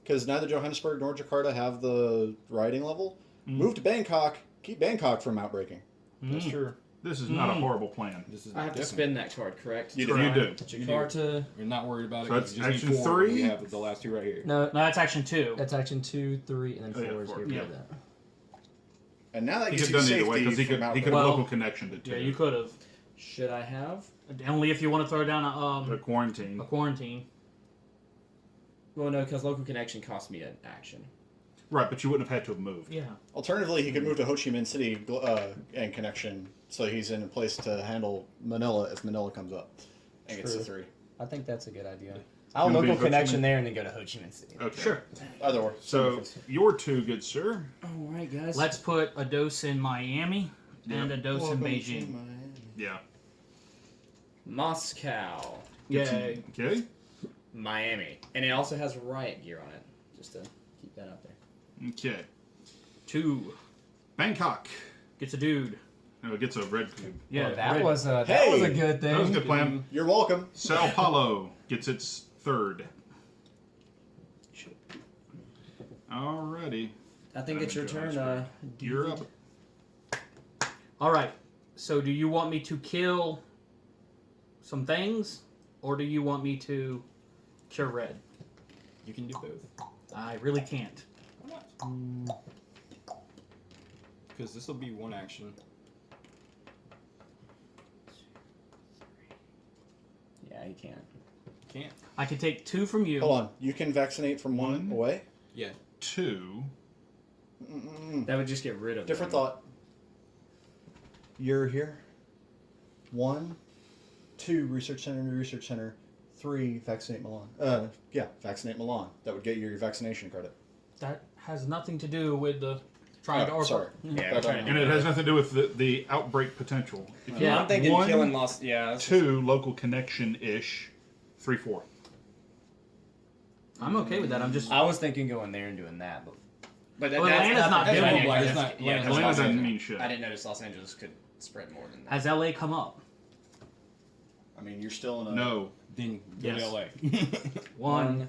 because neither Johannesburg nor Jakarta have the riding level. Move to Bangkok. Keep Bangkok from outbreaking. That's true. this is not a horrible plan. This is I have to definitely- spin that card, correct? You You do. Jakarta. You're not worried about it. So 'cause that's you just action need 4. 3? We have the last 2 right here. No, No, that's action 2. that's action 2, 3, and then Oh, 4 yeah, is 4. here. Yeah. That. And now that He gets could you have done either way safety because he from could outbreaking. have Well, local connection to 2. Yeah, you could have. Should I have? Only if you want to throw down The a quarantine. quarantine. Well, no, because local connection cost me an action. Right, but you wouldn't have had to have moved. Yeah. Alternatively, he could move to Ho Chi Minh City and connection, so he's in a place to handle Manila if Manila comes up. And gets True. to 3. I think that's a good idea. I'll Wanna be local Ho Chi connection Minh? there and then go to Ho Chi Minh City. Okay. Sure. Either or. So, your 2, good sir. All right, guys. Let's put a dose in Miami and a dose in Welcome to Beijing. Miami. Yeah. Moscow, Yay. Okay. Miami, and it also has riot gear on it. Just to keep that out there. Okay. 2 Bangkok. gets a dude. No, it gets a red cube. Yeah. Well, that red. was a Hey! good thing. That was a good plan. You're welcome. Sao Paulo gets its 3rd. Alrighty. I think it's your turn. You're up. All right. So, do you want me to kill some things, or do you want me to cure red? You can do both. I really can't. Why not? Because this will be 1 action. you can't. Can't. I can take 2 from you. Hold on. You can vaccinate from one away? Yeah. 2. That would just get rid of Different them. thought. You're here. 1, 2, research center. 3, vaccinate Milan. Vaccinate Milan. That would get you your vaccination credit. That has nothing to do with the trying to Oh, sorry. Yeah, we're trying to And it has nothing to do with the outbreak potential. If you Yeah, I'm want thinking 1, killing lost. Yeah. that's- 2, local connection-ish. 3, 4. I'm okay with that. I'm just. I was thinking going there and doing that, but Well, Atlanta's not doing it. Like, Yeah, it's not- yeah, Atlanta Atlanta Los doesn't Angeles- mean shit. I didn't notice Los Angeles could spread more than that. Has LA come up? I mean, you're still in a... No. Then go Yes. to LA. 1,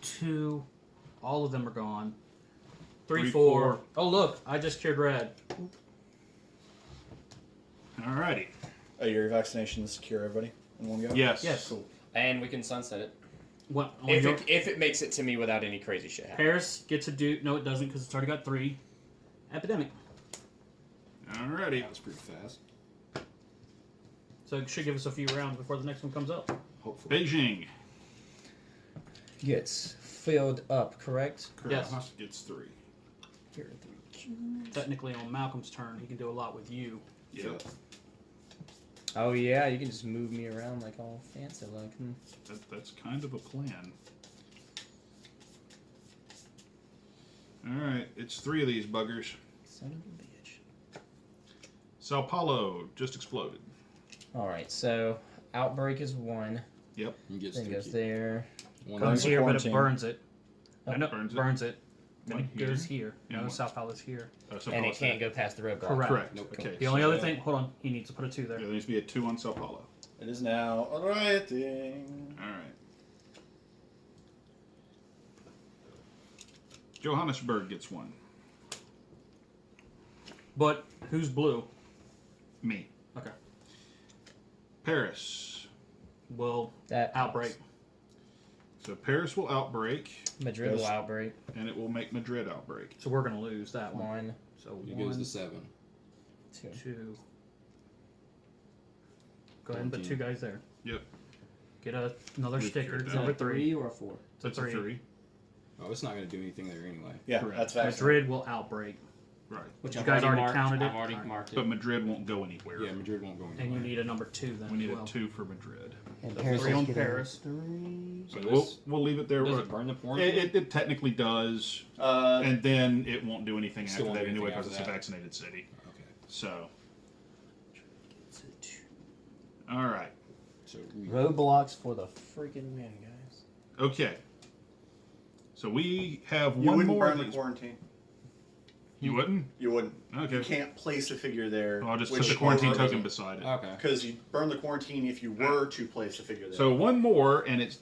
2, all of them are gone. 3, 3, 4. 4. Oh look, I just cured red. Alrighty. your vaccinations secure everybody in one go? Yes. Yes. Cool. And we can sunset it What? On if your, it makes it to me without any crazy shit happening. Paris gets a do. No, it doesn't because it's already got 3. Epidemic. Alrighty. That was pretty fast. So it should give us a few rounds before the next one comes up. Hopefully. Beijing. Gets filled up, correct? Yes. Gets 3. Here are 3 cubes. Technically, on Malcolm's turn, he can do a lot with you. Yep. Oh yeah, you can just move me around like all fancy like. That's kind of a plan. Alright, it's 3 of these buggers. Son of a bitch. Sao Paulo just exploded. All right, so outbreak is 1. You get Then goes sticky. there. One Goes the here, but it quarantine. burns it. Oh, No, burns it? burns it. Then One it goes here. Yeah, No, one. South Paulo's here. Sao And it Paulo's can't there. go past the roadblock. Correct. Correct. Nope. Okay. The only other thing, hold on, he needs to put a 2 there. Yeah, there needs to be a 2 on Sao Paulo. It is now writing. Alright. Johannesburg gets 1. But who's blue? Me. Okay. Paris. Well, That outbreak. So Paris will outbreak, Madrid Goes- will outbreak. and it will make Madrid outbreak. So we're gonna lose that one. 1, So It 1, goes to 7. 2. 2. Go ahead and put 2 14. guys there. Yep. Get another We sticker. cured It's that. number 3. or a 4? It's a That's a 3. 3. Oh, it's not going to do anything there anyway. Yeah, Correct. that's vaccinated. Madrid will outbreak. Right. Which You I've guys already marked. counted it? I've already Alright. marked it. But Madrid won't go anywhere. Yeah, Madrid won't go anywhere. And you need a number 2 then. We need as well. a 2 for Madrid. And That's Paris Three is on getting Paris. 3. So So we'll, this- we'll leave it there. Does it burn the porn? It technically does, and then it won't do anything Still after won't that do anyway anything because it's a after that. vaccinated city. Okay. So, all right. So we, Roadblocks for the freaking win, guys. Okay. So we have You one wouldn't more. burn of the these. quarantine. You wouldn't? You wouldn't. Okay. You can't place a figure there. Well, I'll just which put the quarantine over- token beside it. okay. Because you burn the quarantine if you were to place a figure there. So one more, and it's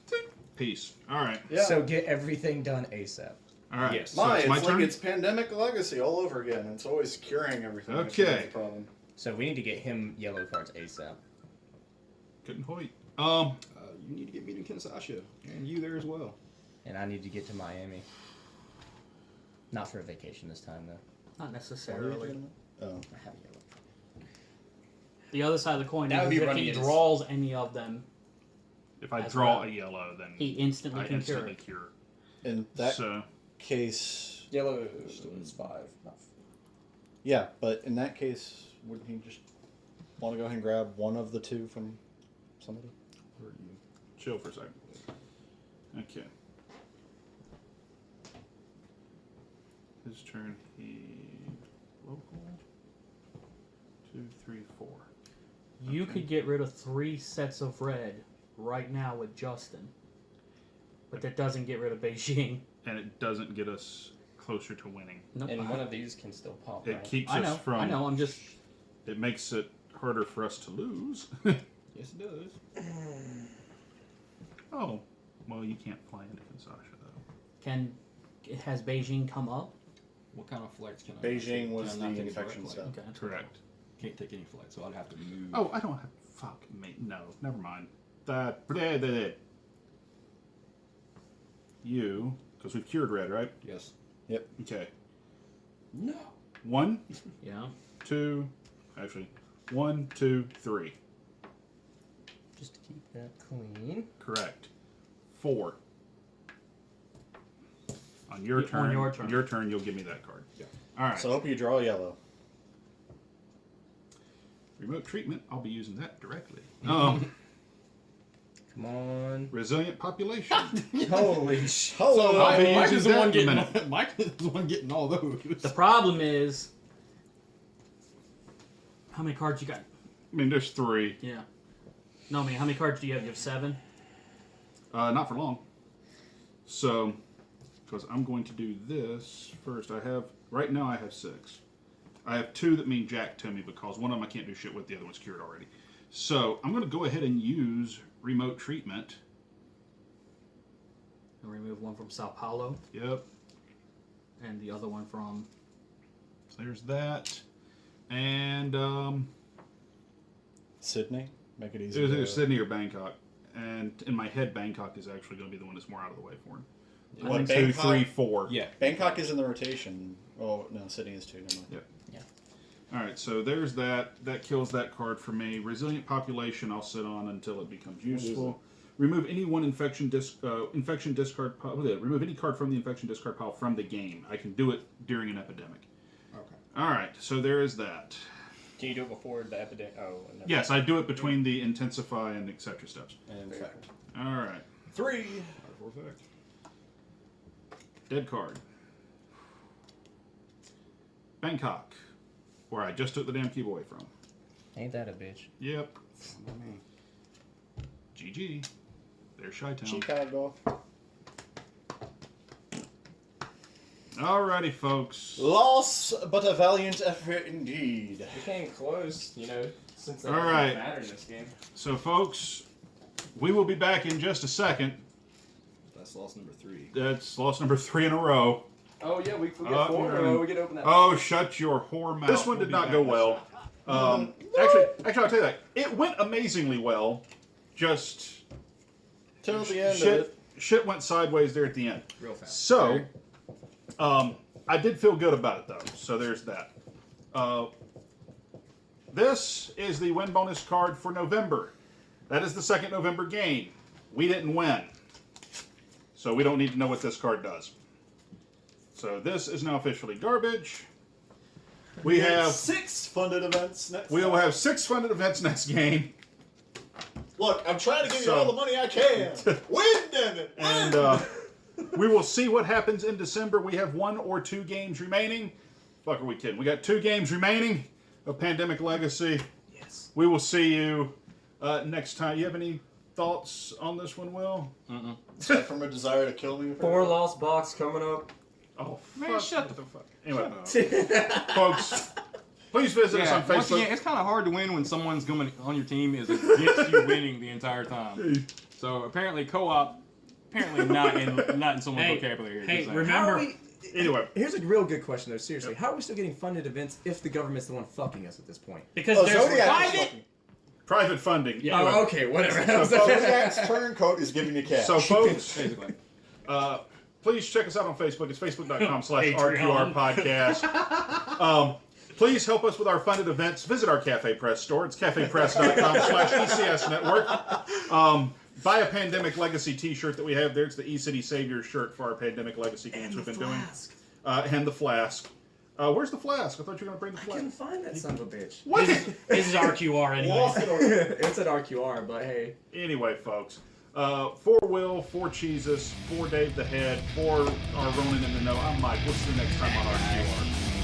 peace. All right. yeah. So get everything done ASAP. All right. Yes. So my, it's it's my like turn. it's pandemic legacy all over again. It's always curing everything. That's Okay. the problem. So we need to get him yellow cards ASAP. Couldn't hoit. You need to get me to Kinshasa, and you there as well. And I need to get to Miami. Not for a vacation this time, though. Not necessarily. Oh. I have yellow. The other side of the coin That would is be if running he his- draws any of them, If I As draw well. a yellow, then he instantly I can cure instantly it. cure. In that So case, Yellow is 5. Not yeah, but in that case, wouldn't he just want to go ahead and grab one of the 2 from somebody? Where are you? chill for a second. Okay. His turn. He local. 2, 3, 4. You Okay. could get rid of 3 sets of red right now with Justin, but that doesn't get rid of Beijing. And it doesn't get us closer to winning. Nope. And one of these can still pop, It right? keeps I us know. from. I know. I'm just. It makes it harder for us to lose. Yes, it does. Oh, well, you can't fly into Kinshasa though. Has Beijing come up? What kind of flights can I? Beijing take? was Can I not the take a direct infection flight? stuff. Okay. Correct. Can't take any flight, so I'd have to move. Oh, I don't have. Fuck me. No, never mind. That. Blah, blah, blah. You, because we've cured red, right? Yes. Okay. No. 1, Yeah. 2, actually, 1, 2, 3. Just to keep that clean. Correct. 4. On your Yeah, turn. on your turn. On your turn, you'll give me that card. Yeah. All right. So I hope you draw yellow. Remote treatment. I'll be using that directly. Come on. Resilient population. Holy shit. Hello. I'll be Mike using is the that one in a getting. minute. Mike is the one getting all those. The problem is, how many cards you got? I mean, there's 3. Yeah. No, I mean, how many cards do you have? You have 7? Not for long. So, because I'm going to do this first. Right now I have 6. I have 2 that mean jack to me because one of them I can't do shit with, the other one's cured already. So, I'm going to go ahead and use remote treatment. And remove one from Sao Paulo, Yep. and the other one from... There's that. And, Sydney. Make it it easy. was either Sydney or Bangkok. And in my head, Bangkok is actually going to be the one that's more out of the way for him. What, 1, 2, Bangkok? 3, 4. Yeah. Bangkok is in the rotation. Oh no, Sydney is too. Never mind. Yep. Yeah. All right, so there's that. That kills that card for me. Resilient population, I'll sit on until it becomes useful. Remove any one infection discard pile. Remove any card from the infection discard pile from the game. I can do it during an epidemic. Okay. All right, so there is that. Can you do it before the epidemic? Oh, no. Yes, I do it between the intensify and etc. steps. And in fact, All right, 3. dead card. Bangkok, where I just took the damn cube away from. Ain't that a bitch? Yep. GG. There's Chi-Town. Chicago. Alrighty, folks. Loss, but a valiant effort indeed. We came close, since that All doesn't right. matter in this game. So, folks, we will be back in just a second. That's loss number 3. That's loss number 3 in a row. Oh yeah, we get 4 yeah. in a row. We get to open that. Oh, shut your whore mouth. This one did not go well. Actually, I'll tell you that. It went amazingly well. Just Till the end of it. shit went sideways there at the end. Real fast. So, I did feel good about it, though. So there's that. This is the win bonus card for November. That is the second November game. We didn't win. So we don't need to know what this card does. So this is now officially garbage. We have 6 funded events next. we will have 6 funded events next game. Look, I'm trying to give you So- all the money I can. Win, damn it! Win! And we will see what happens in December. We have 1 or 2 games remaining. Fuck, are we kidding? We got 2 games remaining of Pandemic Legacy. Yes. We will see you next time. You have any thoughts on this one, Will? Aside from a desire to kill me. 4 lost box coming up. Oh, Man, fuck. shut What the fuck. Anyway, folks, please visit us on once Facebook. again, it's kind of hard to win when someone's going on your team is against you winning the entire time. So apparently, co-op, apparently not in someone's Hey, vocabulary. hey, Just saying. remember- Anyway, Here's a real good question though. Seriously, how are we still getting funded events if the government's the one fucking us at this point? Because Oh, there's Zodiac is private... fucking- private funding. Yeah. Anyway, Oh, okay, whatever. Zodiac's turncoat is giving you cash. So, folks, Basically. please check us out on Facebook. It's facebook.com/RQR Patreon. podcast. Please help us with our funded events. Visit our Cafe Press store. It's cafepress.com/ECS network. Buy a Pandemic Legacy t-shirt that we have there. It's the eCity Savior shirt for our Pandemic Legacy games we've been doing. And the flask. Where's the flask? I thought you were going to bring the I couldn't flask. find that son of a bitch. What? This is RQR anyway. It's at RQR, but hey. Anyway, folks. For Will, for Jesus, for Dave the Head, for our Ronin in the Know, I'm Mike. We'll see you next time on RQR.